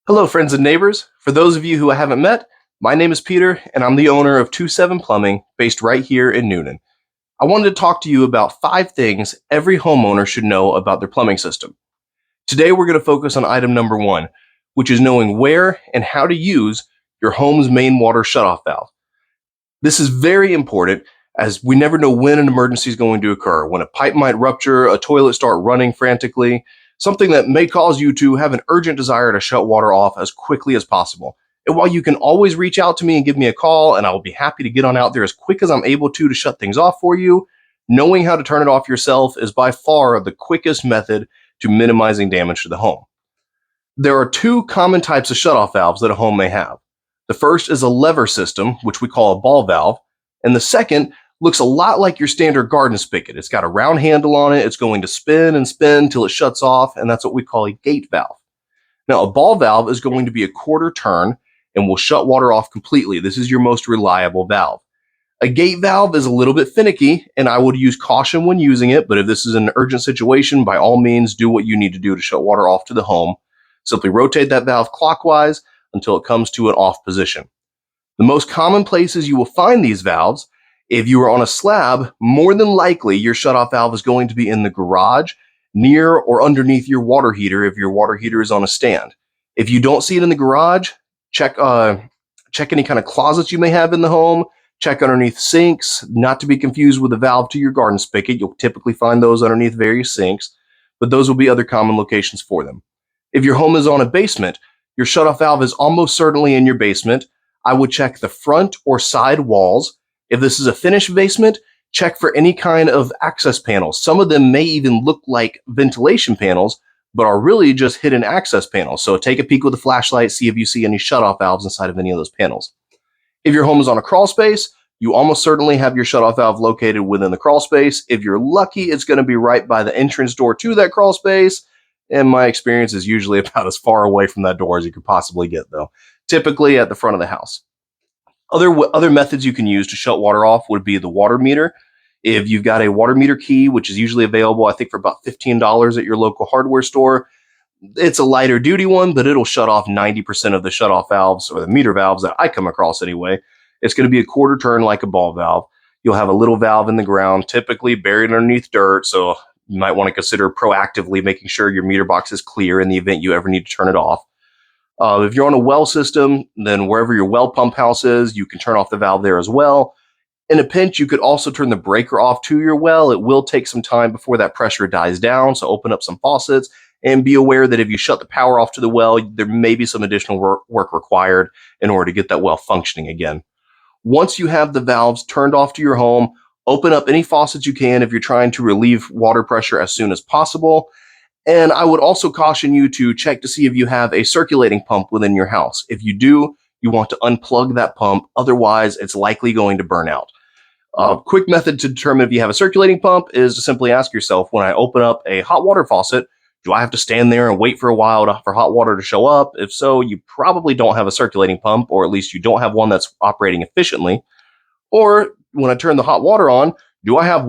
Hello, friends and neighbors. For those of you who I haven't met, my name is Peter, and I'm the owner of 27 Plumbing, based right here in Noonan. I wanted to talk to you about 5 things every homeowner should know about their plumbing system. Today, we're going to focus on item number 1, which is knowing where and how to use your home's main water shutoff valve. This is very important as we never know when an emergency is going to occur, when a pipe might rupture, a toilet start running frantically, something that may cause you to have an urgent desire to shut water off as quickly as possible. And while you can always reach out to me and give me a call, and I will be happy to get on out there as quick as I'm able to shut things off for you, knowing how to turn it off yourself is by far the quickest method to minimizing damage to the home. There are 2 common types of shutoff valves that a home may have. The first is a lever system, which we call a ball valve, and the second looks a lot like your standard garden spigot. It's got a round handle on it. It's going to spin and spin till it shuts off, and that's what we call a gate valve. Now, a ball valve is going to be a quarter turn and will shut water off completely. This is your most reliable valve. A gate valve is a little bit finicky, and I would use caution when using it, but if this is an urgent situation, by all means, do what you need to do to shut water off to the home. Simply rotate that valve clockwise until it comes to an off position. The most common places you will find these valves, if you are on a slab, more than likely your shutoff valve is going to be in the garage, near or underneath your water heater if your water heater is on a stand. If you don't see it in the garage, check any kind of closets you may have in the home, check underneath sinks, not to be confused with the valve to your garden spigot. You'll typically find those underneath various sinks, but those will be other common locations for them. If your home is on a basement, your shutoff valve is almost certainly in your basement. I would check the front or side walls. If this is a finished basement, check for any kind of access panels. Some of them may even look like ventilation panels, but are really just hidden access panels. So take a peek with a flashlight, see if you see any shutoff valves inside of any of those panels. If your home is on a crawl space, you almost certainly have your shutoff valve located within the crawl space. If you're lucky, it's going to be right by the entrance door to that crawl space. And my experience is usually about as far away from that door as you could possibly get, though, typically at the front of the house. Other methods you can use to shut water off would be the water meter. If you've got a water meter key, which is usually available, I think, for about $15 at your local hardware store, it's a lighter duty one, but it'll shut off 90% of the shutoff valves, or the meter valves that I come across anyway. It's going to be a quarter turn like a ball valve. You'll have a little valve in the ground, typically buried underneath dirt, so you might want to consider proactively making sure your meter box is clear in the event you ever need to turn it off. If you're on a well system, then wherever your well pump house is, you can turn off the valve there as well. In a pinch, you could also turn the breaker off to your well. It will take some time before that pressure dies down, so open up some faucets and be aware that if you shut the power off to the well, there may be some additional work required in order to get that well functioning again. Once you have the valves turned off to your home, open up any faucets you can if you're trying to relieve water pressure as soon as possible. And I would also caution you to check to see if you have a circulating pump within your house. If you do, you want to unplug that pump. Otherwise, it's likely going to burn out. A quick method to determine if you have a circulating pump is to simply ask yourself, when I open up a hot water faucet, do I have to stand there and wait for a while for hot water to show up? If so, you probably don't have a circulating pump, or at least you don't have one that's operating efficiently. Or when I turn the hot water on, do I have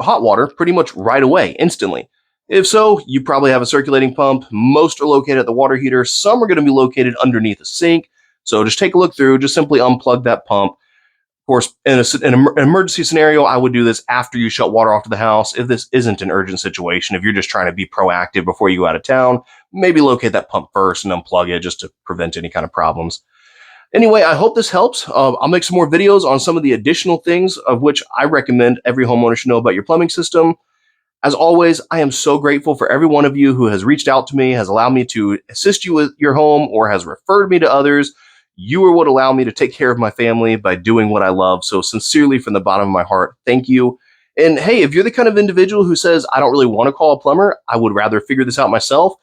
hot water pretty much right away, instantly? If so, you probably have a circulating pump. Most are located at the water heater. Some are going to be located underneath a sink. So just take a look through, just simply unplug that pump. Of course, in an emergency scenario, I would do this after you shut water off to the house. If this isn't an urgent situation, if you're just trying to be proactive before you go out of town, maybe locate that pump first and unplug it just to prevent any kind of problems. Anyway, I hope this helps. I'll make some more videos on some of the additional things of which I recommend every homeowner should know about your plumbing system. As always, I am so grateful for every one of you who has reached out to me, has allowed me to assist you with your home, or has referred me to others. You are what allow me to take care of my family by doing what I love. So sincerely, from the bottom of my heart, thank you. And hey, if you're the kind of individual who says, I don't really want to call a plumber, I would rather figure this out myself,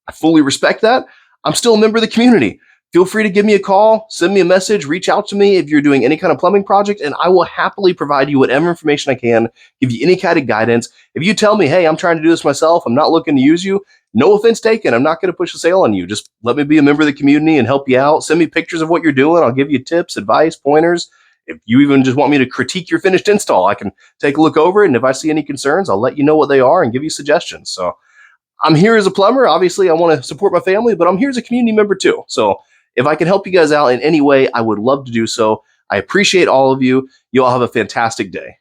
I fully respect that. I'm still a member of the community. Feel free to give me a call, send me a message, reach out to me if you're doing any kind of plumbing project, and I will happily provide you whatever information I can, give you any kind of guidance. If you tell me, hey, I'm trying to do this myself, I'm not looking to use you, no offense taken. I'm not going to push a sale on you. Just let me be a member of the community and help you out. Send me pictures of what you're doing. I'll give you tips, advice, pointers. If you even just want me to critique your finished install, I can take a look over it. And if I see any concerns, I'll let you know what they are and give you suggestions. So I'm here as a plumber. Obviously, I want to support my family, but I'm here as a community member too. So if I can help you guys out in any way, I would love to do so. I appreciate all of you. You all have a fantastic day.